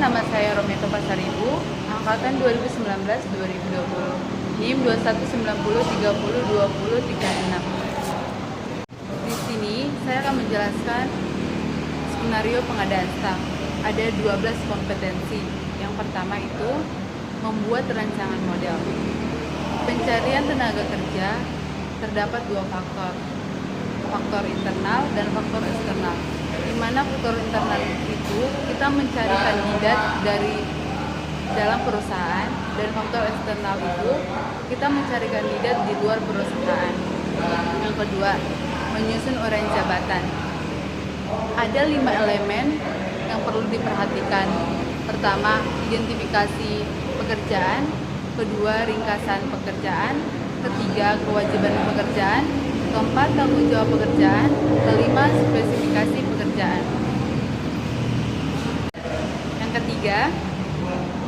nama saya Rometo Pasaribu, angkatan 2019-2020, NIM 2190302036. Di sini saya akan menjelaskan skenario pengadaan staf. Ada 12 kompetensi. Yang pertama itu membuat rancangan model. Pencarian tenaga kerja terdapat dua faktor internal dan faktor eksternal. Di mana faktor internal itu kita mencari kandidat dari dalam perusahaan, dan faktor eksternal itu kita mencari kandidat di luar perusahaan. Yang kedua, menyusun uraian jabatan. Ada 5 elemen yang perlu diperhatikan. Pertama, identifikasi pekerjaan. Kedua, ringkasan pekerjaan. Ketiga, kewajiban pekerjaan. Keempat, tanggung jawab pekerjaan. Kelima, spesifikasi pekerjaan. Yang ketiga,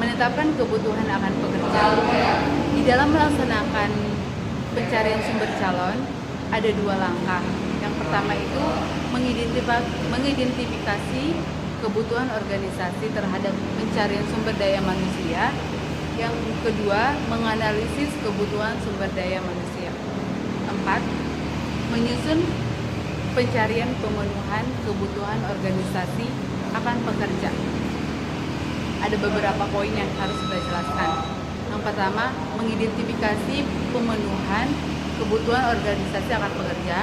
menetapkan kebutuhan akan pekerja. Di dalam melaksanakan pencarian sumber calon, ada 2 langkah. Yang pertama itu mengidentifikasi kebutuhan organisasi terhadap pencarian sumber daya manusia. Yang kedua, menganalisis kebutuhan sumber daya manusia. 4. Menyusun pencarian pemenuhan kebutuhan organisasi akan pekerja. Ada beberapa poin yang harus kita jelaskan. Yang pertama, mengidentifikasi pemenuhan kebutuhan organisasi akan pekerja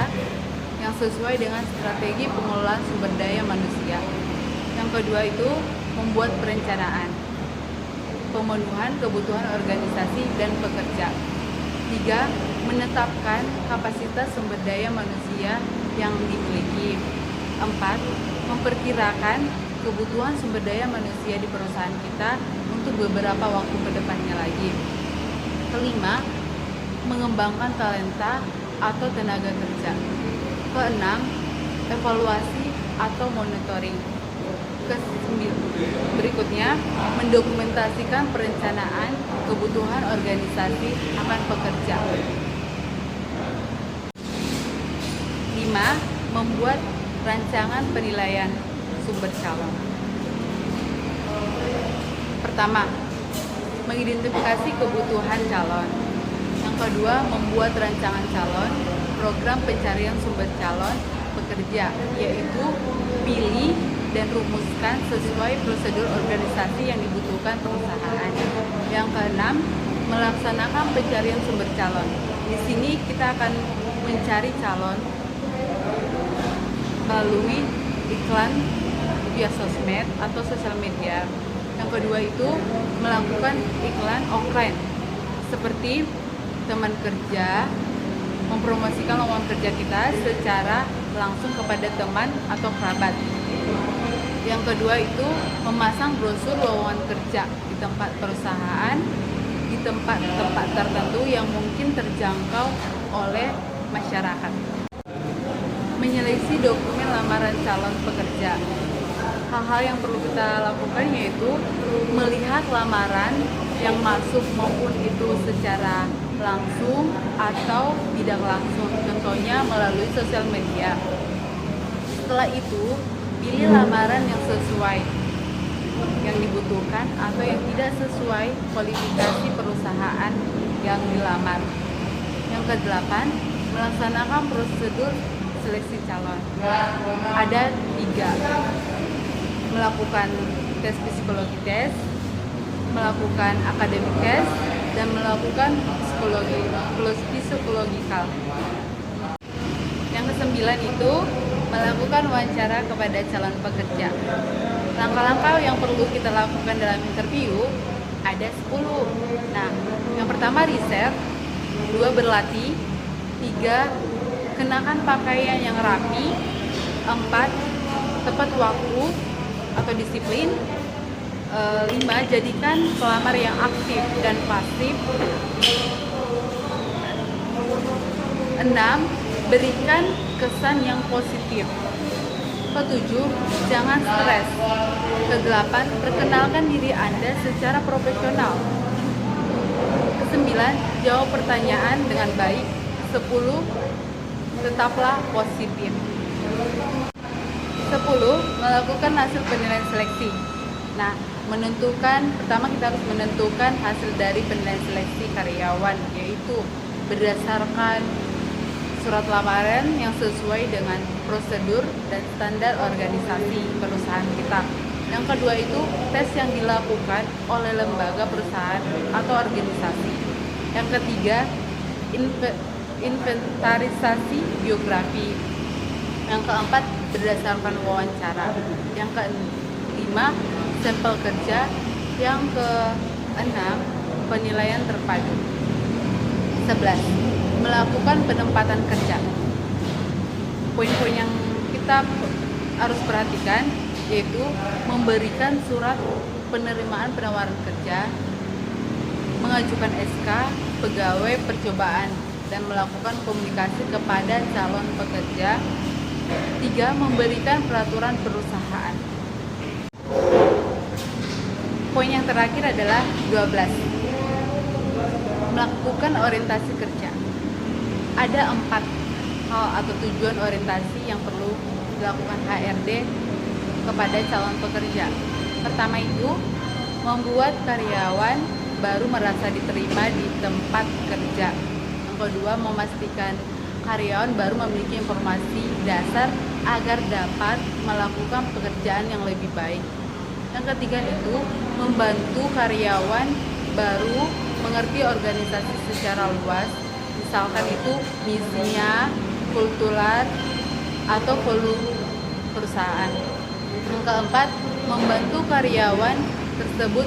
yang sesuai dengan strategi pengelolaan sumber daya manusia. Yang kedua itu membuat perencanaan pemenuhan kebutuhan organisasi dan pekerja. 3. Menetapkan kapasitas sumber daya manusia yang dimiliki. 4. Memperkirakan kebutuhan sumber daya manusia di perusahaan kita untuk beberapa waktu ke depannya lagi. Kelima, mengembangkan talenta atau tenaga kerja. Keenam, evaluasi atau monitoring. Berikutnya, mendokumentasikan perencanaan kebutuhan organisasi akan pekerja. 5. Membuat rancangan penilaian sumber calon. Pertama, mengidentifikasi kebutuhan calon. Yang kedua, membuat rancangan calon, program pencarian sumber calon pekerja, yaitu pilih dan rumuskan sesuai prosedur organisasi yang dibutuhkan perusahaan. Yang keenam, melaksanakan pencarian sumber calon. Di sini kita akan mencari calon melalui iklan via sosmed atau sosial media. Yang kedua itu melakukan iklan offline seperti teman kerja, mempromosikan lowongan kerja kita secara langsung kepada teman atau kerabat. Yang kedua itu memasang brosur lowongan kerja di tempat perusahaan, di tempat-tempat tertentu yang mungkin terjangkau oleh masyarakat. Menyeleksi dokumen lamaran calon pekerja. Hal-hal yang perlu kita lakukan yaitu melihat lamaran yang masuk maupun itu secara langsung atau tidak langsung, contohnya melalui sosial media. Setelah itu, pilih lamaran yang sesuai yang dibutuhkan atau yang tidak sesuai kualifikasi perusahaan yang dilamar. Yang kedelapan, melaksanakan prosedur seleksi calon. Ada 3. Melakukan tes psikologi tes, melakukan akademik tes, dan melakukan psikologikal. Yang ke-9 itu melakukan wawancara kepada calon pekerja. Langkah-langkah yang perlu kita lakukan dalam interview ada 10. Nah, yang pertama riset, 2 berlatih, 3 kenakan pakaian yang rapi, 4 tepat waktu atau disiplin, 5 jadikan pelamar yang aktif dan pasif, 6 berikan kesan yang positif, ke-7 jangan stres, ke-8 perkenalkan diri Anda secara profesional, ke-9 jawab pertanyaan dengan baik, 10 tetaplah positif. 10. Melakukan hasil penilaian seleksi. Nah, Pertama kita harus menentukan hasil dari penilaian seleksi karyawan, yaitu berdasarkan surat lamaran yang sesuai dengan prosedur dan standar organisasi perusahaan kita. Yang kedua itu tes yang dilakukan oleh lembaga perusahaan atau organisasi. Yang ketiga, inventarisasi biografi. Yang keempat, berdasarkan wawancara. Yang kelima, sampel kerja. Yang keenam, penilaian terpadu. 11. Melakukan penempatan kerja. Poin-poin yang kita harus perhatikan yaitu memberikan surat penerimaan penawaran kerja, mengajukan SK pegawai percobaan, dan melakukan komunikasi kepada calon pekerja. 3. Memberikan peraturan perusahaan. Poin yang terakhir adalah 12. Melakukan orientasi kerja. Ada 4 hal atau tujuan orientasi yang perlu dilakukan HRD kepada calon pekerja. Pertama itu, membuat karyawan baru merasa diterima di tempat kerja. Yang kedua, memastikan karyawan baru memiliki informasi dasar agar dapat melakukan pekerjaan yang lebih baik. Yang ketiga itu, membantu karyawan baru mengerti organisasi secara luas, misalkan itu misinya, kultural, atau volume perusahaan. Yang keempat, membantu karyawan tersebut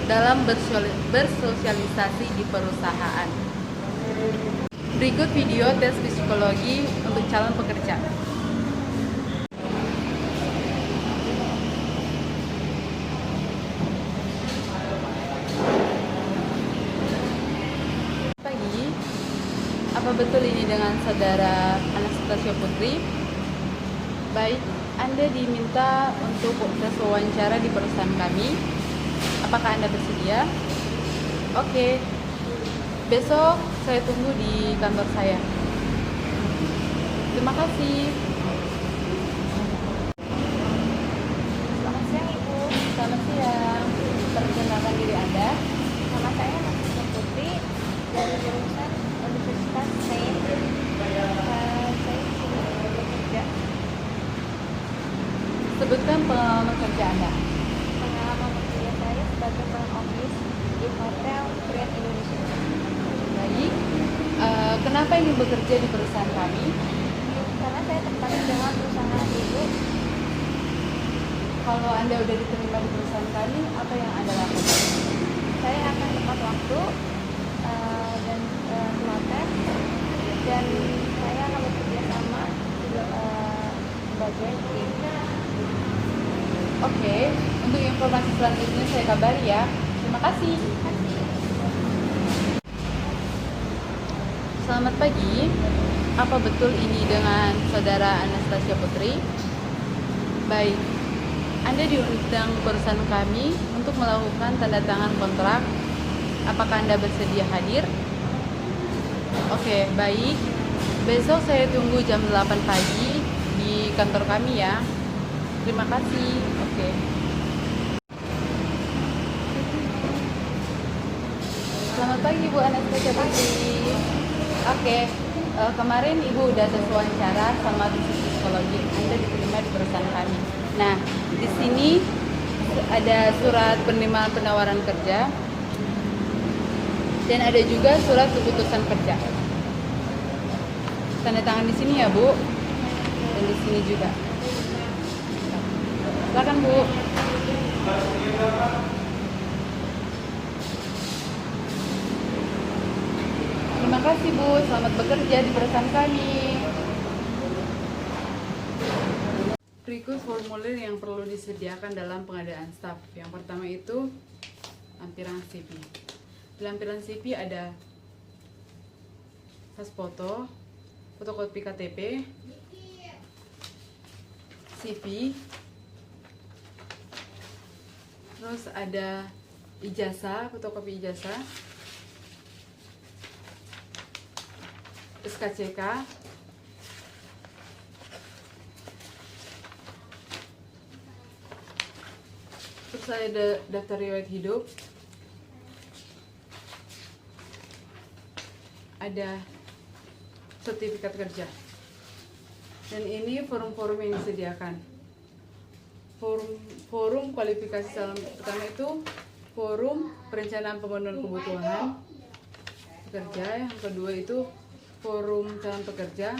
dalam bersosialisasi di perusahaan. Berikut video tes psikologi untuk calon pekerja. Pagi, apa betul ini dengan saudara Anastasia Putri? Baik, Anda diminta untuk tes wawancara di perusahaan kami. Apakah Anda bersedia? Oke. Besok saya tunggu di kantor saya. Terima kasih. Selamat siang Ibu. Selamat siang. Perkenalkan diri Anda. Nama saya Anastasia Putri dari jurusan Universitas Sains. Saya di sini bekerja. Sebutkan pengalaman kerja Anda. Pengalaman bekerja saya sebagai front office di Hotel Grand Indonesia. Baik. Kenapa ingin bekerja di perusahaan kami? Karena saya tertarik dengan perusahaan Ibu. Kalau Anda udah diterima di perusahaan kami, apa yang Anda lakukan? Saya akan tepat waktu dan protes, dan saya akan bekerja sama sebagai tim. Oke. Untuk informasi selanjutnya saya kabari ya. Terima kasih. Selamat pagi. Apa betul ini dengan saudara Anastasia Putri? Baik. Anda diundang perusahaan kami untuk melakukan tanda tangan kontrak. Apakah Anda bersedia hadir? Oke, baik. Besok saya tunggu jam 8 pagi di kantor kami ya. Terima kasih. Oke. Selamat pagi Bu Anastasia Putri. Oke, kemarin Ibu udah tes wawancara sama bisnis psikologi. Anda diterima di perusahaan kami. Nah, di sini ada surat penerimaan penawaran kerja dan ada juga surat keputusan kerja. Tanda tangan di sini ya Bu, dan di sini juga. Silakan Bu. Terima kasih Bu, selamat bekerja di perusahaan kami. Berikut formulir yang perlu disediakan dalam pengadaan staf. Yang pertama itu lampiran CV. Di lampiran CV ada tas foto, fotokopi KTP, CV, terus ada ijazah, fotokopi ijazah, SKCK, Terus ada daftar riwayat hidup, ada sertifikat kerja, dan ini forum-forum yang disediakan. Forum kualifikasi calon pertama itu forum perencanaan pemenuhan kebutuhan pekerja. Yang kedua itu forum calon pekerja,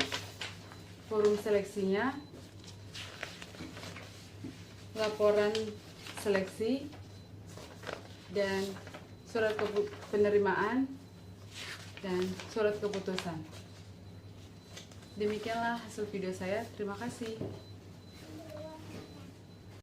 forum seleksinya, laporan seleksi, dan surat penerimaan dan surat keputusan. Demikianlah hasil video saya. Terima kasih.